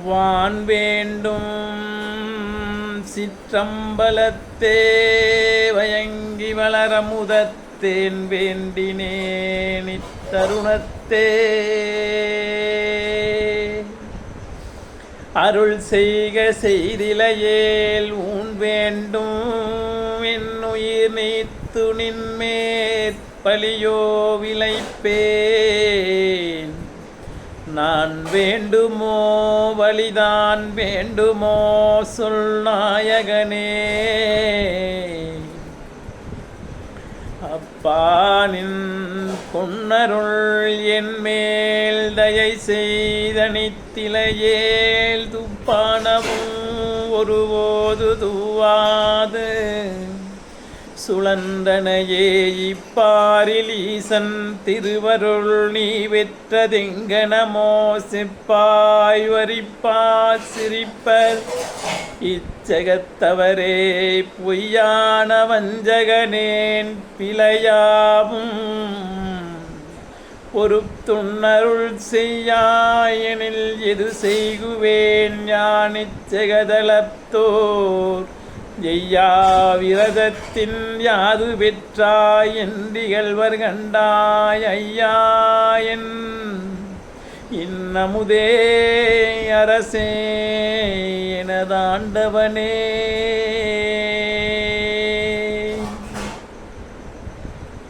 வான் வேண்டும் சிற்றம்பலத்தே வயங்கி வளரமுதத்தேன் வேண்டினேன் இத்தருணத்தே அருள் செய்க செய்திலையேல் ஊன் வேண்டும் என்னுயிர் நீத்து நின்மேற்பலியோ விளைப்பேன் நான் வேண்டுமோ வழிதான் வேண்டுமோ சொல் நாயகனே அப்பா நின் பொன்னருள் என் மேல் தயை செய்தனித்திலையேல் துப்பானவும் ஒருபோது தூவாது சுழந்தனையே இப்பாரில் ஈசன் திருவருள் நீ வெற்றதெங்கனமோ செப்பாய் வரிப்பா சிரிப்பர் இச்சகத்தவரே பொய்யான வஞ்சகனேன் பிழையாவும் பொறுத்துண்ணருள் செய்யாயெனில் எது செய்குவேன் ஞான் இச்சகதலத்தோர் எய்யா விரதத்தின் யாது பெற்றாய் என்றிகழ்வர் கண்டாய் ஐயாயன் இன்னமுதே அரசே எனதாண்டவனே.